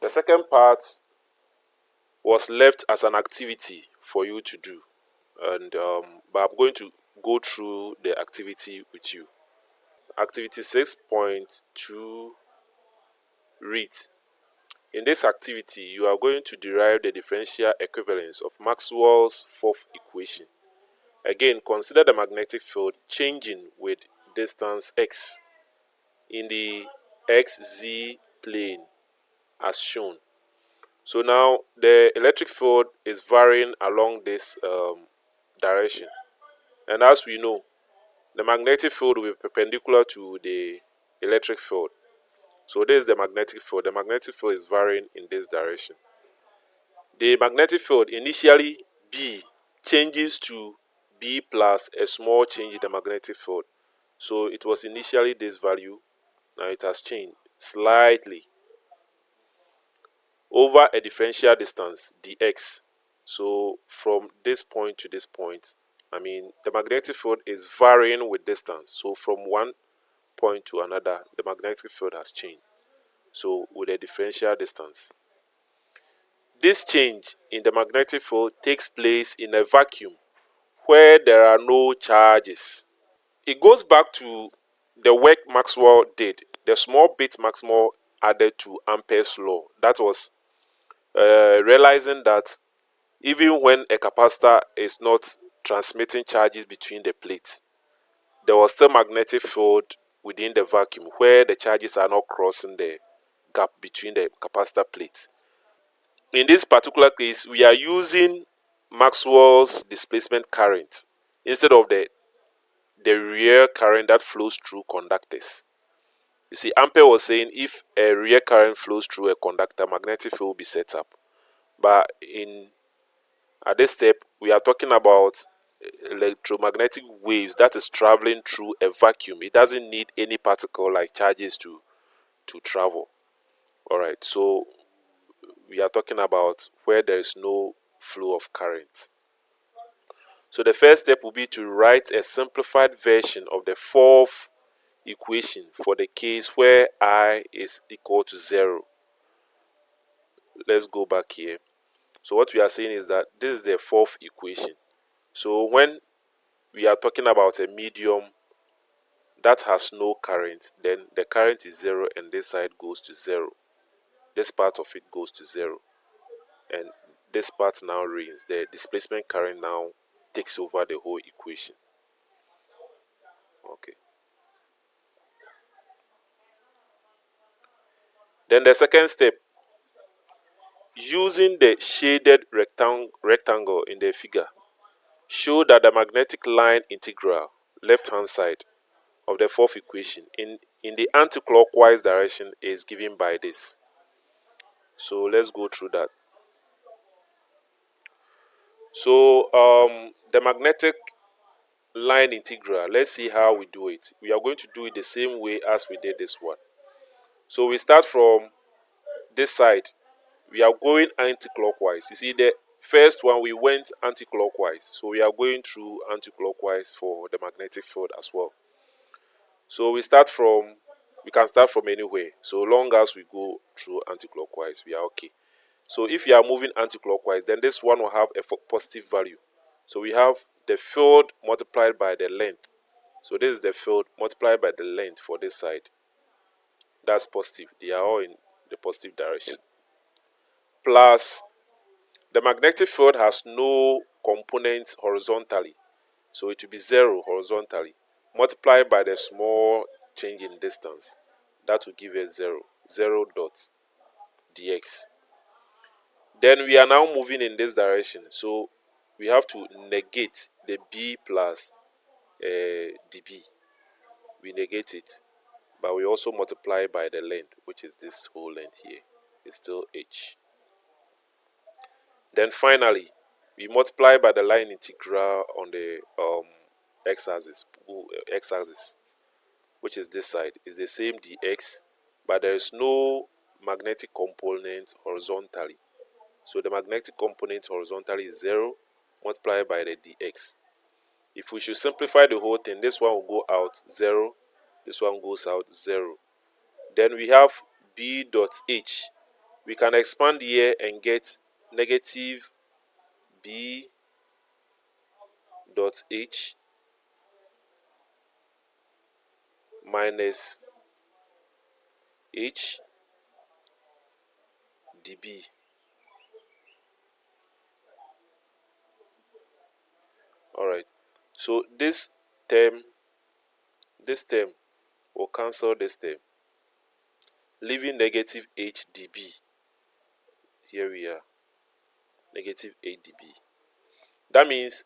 The second part was left as an activity for you to do, and but I'm going to go through the activity with you. Activity 6.2 reads: in this activity, you are going to derive the differential equivalence of Maxwell's fourth equation. Again, consider the magnetic field changing with distance x in the xz plane as shown. So now the electric field is varying along this direction, and as we know, the magnetic field will be perpendicular to the electric field. So this is the magnetic field. The magnetic field is varying in this direction. The magnetic field initially B changes to B plus a small change in the magnetic field. So it was initially this value. Now it has changed slightly over a differential distance dx. So from this point to this point, the magnetic field is varying with distance. So from one point to another, the magnetic field has changed. So with a differential distance. This change in the magnetic field takes place in a vacuum where there are no charges. It goes back to the work Maxwell did, the small bit Maxwell added to Ampere's law. That was realizing that even when a capacitor is not transmitting charges between the plates, there was still magnetic field within the vacuum where the charges are not crossing the gap between the capacitor plates. In this particular case, we are using Maxwell's displacement current instead of the real current that flows through conductors. You see, Ampere was saying if a real current flows through a conductor, magnetic field will be set up. But at this step, we are talking about electromagnetic waves that is traveling through a vacuum. It doesn't need any particle like charges to travel. All right, so we are talking about where there is no flow of current. So the first step will be to write a simplified version of the fourth equation for the case where I is equal to 0. Let's go back here. So what we are saying is that this is the fourth equation. So when we are talking about a medium that has no current, then the current is 0 and this side goes to 0. This part of it goes to 0. And this part now reigns. The displacement current now takes over the whole equation. Okay. Then the second step, using the shaded rectangle in the figure, show that the magnetic line integral, left hand side, of the fourth equation in the anti-clockwise direction is given by this. So let's go through that. So the magnetic line integral, let's see how we do it. We are going to do it the same way as we did this one. So we start from this side. We are going anti-clockwise. You see, the first one we went anti-clockwise, so we are going through anti-clockwise for the magnetic field as well. So we can start from anywhere. So long as we go through anti-clockwise, we are okay. So if you are moving anti-clockwise, then this one will have a positive value. So we have the field multiplied by the length. So this is the field multiplied by the length for this side. That's positive. They are all in the positive direction. Plus, the magnetic field has no components horizontally. So it will be 0 horizontally. Multiplied by the small change in distance. That will give us 0. 0 dot dx. Then we are now moving in this direction. So we have to negate the b plus db. We negate it. But we also multiply by the length, which is this whole length here. It's still h. Then finally, we multiply by the line integral on the x-axis, which is this side. It's the same dx, but there is no magnetic component horizontally. So the magnetic component horizontally is 0 multiplied by the dx. If we should simplify the whole thing, this one will go out 0, this one goes out 0. Then we have b dot h We can expand here and get negative b dot h minus h dB. All right. So term, this term will cancel this term, leaving negative h dB. Here we are, negative 8 dB. That means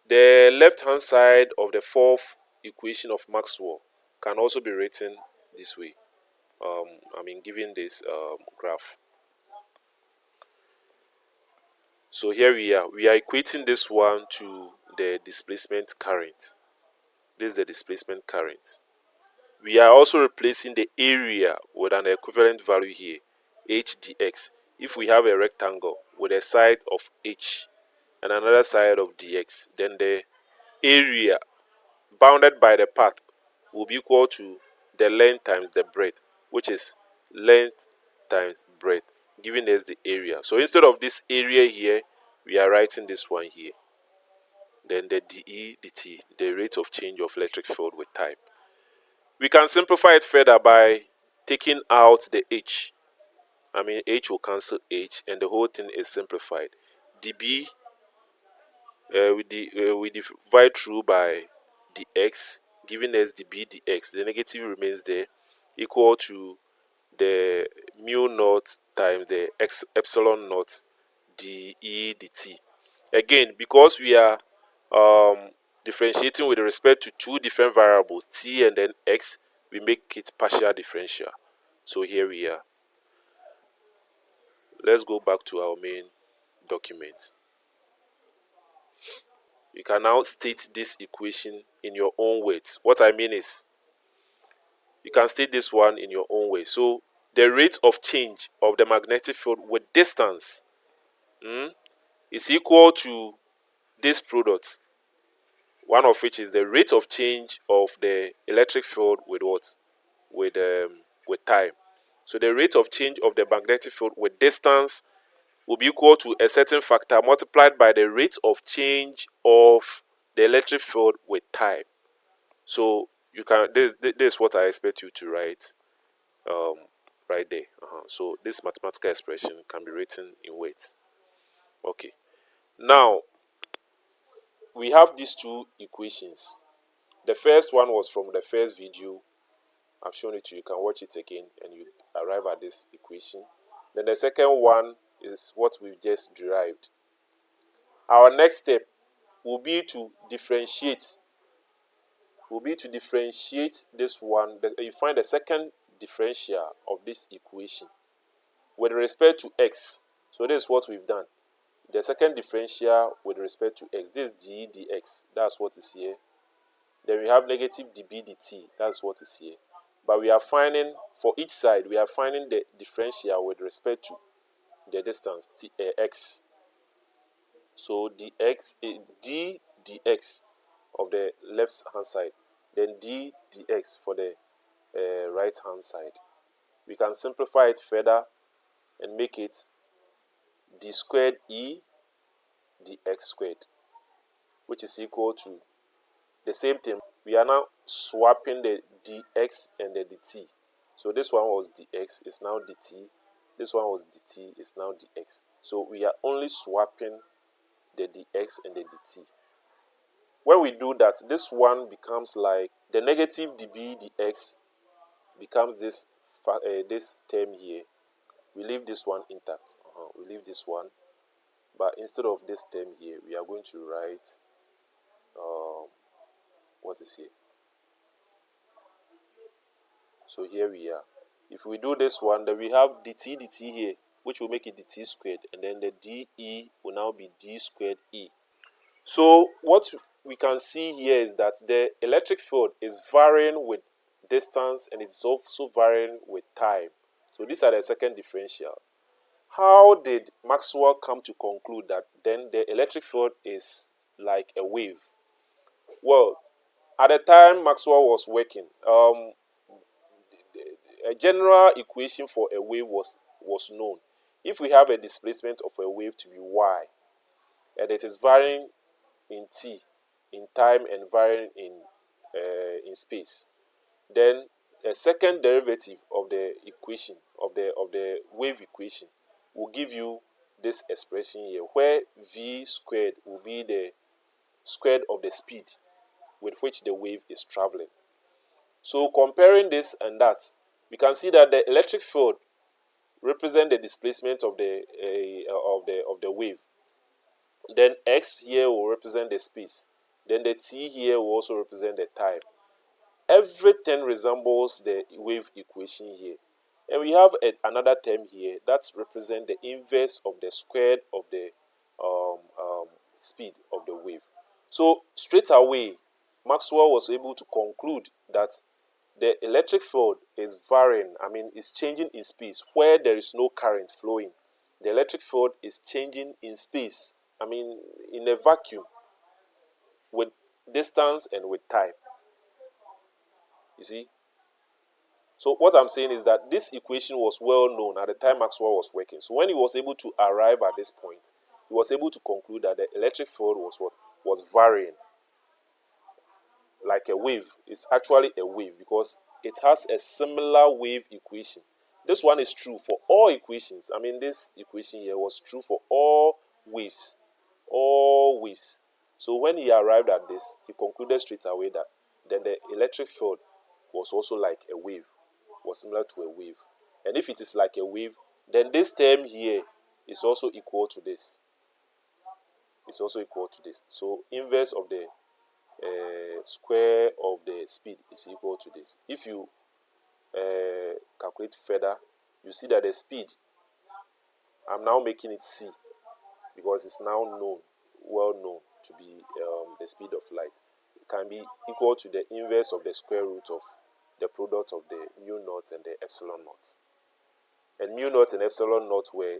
the left hand side of the fourth equation of Maxwell can also be written this way. Given this graph. So here we are equating this one to the displacement current. This is the displacement current. We are also replacing the area with an equivalent value here, h dx. If we have a rectangle with a side of h and another side of dx, then the area bounded by the path will be equal to the length times the breadth, which is length times breadth, giving us the area. So instead of this area here, we are writing this one here. Then the dE dt, the rate of change of electric field with time. We can simplify it further by taking out the h. H will cancel h, and the whole thing is simplified. dB, we divide through by dx, giving us dB dx. The negative remains there, equal to the mu naught times the epsilon naught dE dt. Again, because we are differentiating with respect to two different variables, t and then x, we make it partial differential. So here we are. Let's go back to our main document. You can now state this equation in your own words. What I mean is, you can state this one in your own way. So the rate of change of the magnetic field with distance is equal to this product, one of which is the rate of change of the electric field with what? With time. So the rate of change of the magnetic field with distance will be equal to a certain factor multiplied by the rate of change of the electric field with time. So you can this is what I expect you to write right there. So this mathematical expression can be written in weights. Okay. Now we have these two equations. The first one was from the first video. I've shown it to you. You can watch it again and you arrive at this equation. Then the second one is what we've just derived. Our next step will be to differentiate. This one. You find the second differential of this equation with respect to x. So this is what we've done. The second differential with respect to x. This is dE dx. That's what is here. Then we have negative dB dt. That's what is here. But we are finding, for each side, we are finding the differential with respect to the distance, x. So d dx of the left hand side, then d dx for the right hand side. We can simplify it further and make it d squared e dx squared, which is equal to the same thing. We are now swapping the dx and the dt. So this one was dx, is now dt. This one was dt, is now dx. So we are only swapping the dx and the dt. When we do that, this one becomes like the negative dB dx becomes this term here. We leave this one intact. We leave this one, but instead of this term here, we are going to write what is here. So here we are. If we do this one, then we have dt dt here, which will make it dt squared, and then the dE will now be d squared e. So what we can see here is that the electric field is varying with distance and it's also varying with time. So these are the second differential. How did Maxwell come to conclude that then the electric field is like a wave? Well, at the time Maxwell was working, a general equation for a wave was was known. If we have a displacement of a wave to be y, and it is varying in t, in time, and varying in space, then a second derivative of the equation of the wave equation will give you this expression here, where v squared will be the squared of the speed with which the wave is traveling. So comparing this and that, we can see that the electric field represent the displacement of the wave. Then x here will represent the space. Then the t here will also represent the time. Everything resembles the wave equation here. And we have another term here that represents the inverse of the squared of the speed of the wave. So straight away, Maxwell was able to conclude that the electric field is varying, is changing in space where there is no current flowing. The electric field is changing in space, in a vacuum, with distance and with time. You see? So what I'm saying is that this equation was well known at the time Maxwell was working. So when he was able to arrive at this point, he was able to conclude that the electric field was what? Was varying like a wave. It's actually a wave because it has a similar wave equation. This one is true for all equations. This equation here was true for all waves. All waves. So when he arrived at this, he concluded straight away that then the electric field was also like a wave, was similar to a wave. And if it is like a wave, then this term here is also equal to this. It's also equal to this. So inverse of the square of the speed is equal to this. If you calculate further, you see that the speed, I'm now making it c because it's now well known to be the speed of light. It can be equal to the inverse of the square root of the product of the mu naught and the epsilon naught. And mu naught and epsilon naught were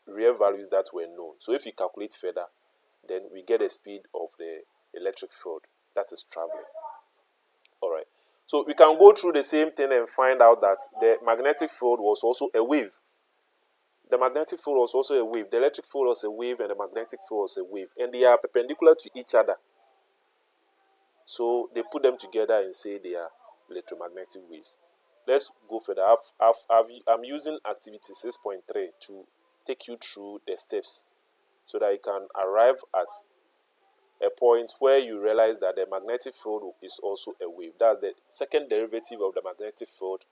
real values that were known. So if you calculate further, then we get the speed of the electric field that is traveling. Alright. So we can go through the same thing and find out that the magnetic field was also a wave. The magnetic field was also a wave. The electric field was a wave and the magnetic field was a wave. And they are perpendicular to each other. So they put them together and say they are electromagnetic waves. Let's go further. I'm using activity 6.3 to take you through the steps so that you can arrive at a point where you realize that the magnetic field is also a wave. That's the second derivative of the magnetic field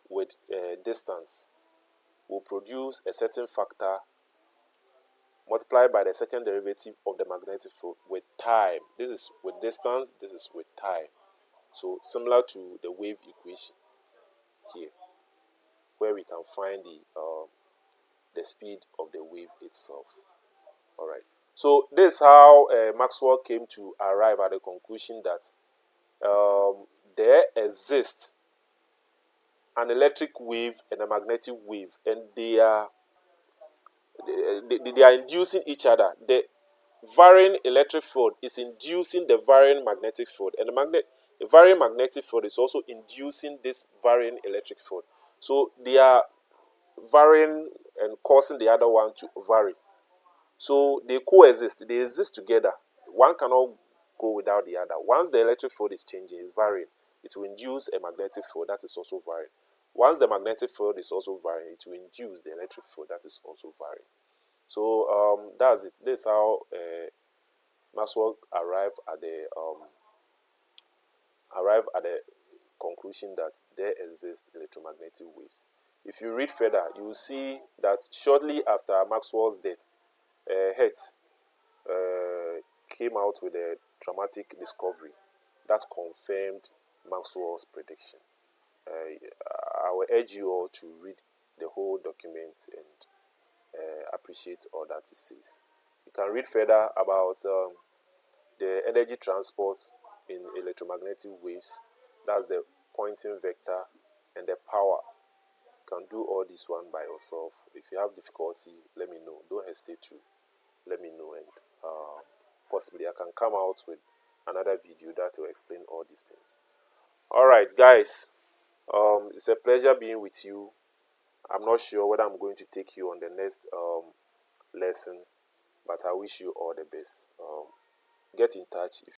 with distance will produce a certain factor multiplied by the second derivative of the magnetic field with time. This is with distance, this is with time. So similar to the wave equation here, where we can find the speed of the wave itself. All right. So this is how Maxwell came to arrive at the conclusion that there exists an electric wave and a magnetic wave, and they are inducing each other. The varying electric field is inducing the varying magnetic field, and the varying magnetic field is also inducing this varying electric field. So they are varying and causing the other one to vary. So they coexist, they exist together. One cannot go without the other. Once the electric field is changing, is varying, it will induce a magnetic field that is also varying. Once the magnetic field is also varying, it will induce the electric field that is also varying. So that's it. This is how Maxwell arrived at the conclusion that there exist electromagnetic waves. If you read further, you will see that shortly after Maxwell's death, Hertz came out with a dramatic discovery that confirmed Maxwell's prediction. I will urge you all to read the whole document and appreciate all that it says. You can read further about the energy transport in electromagnetic waves. That's the Poynting vector and the power. You can do all this one by yourself. If you have difficulty, let me know. Don't hesitate to let me know, and possibly I can come out with another video that will explain all these things. Alright guys, it's a pleasure being with you. I'm not sure whether I'm going to take you on the next lesson, but I wish you all the best. Get in touch if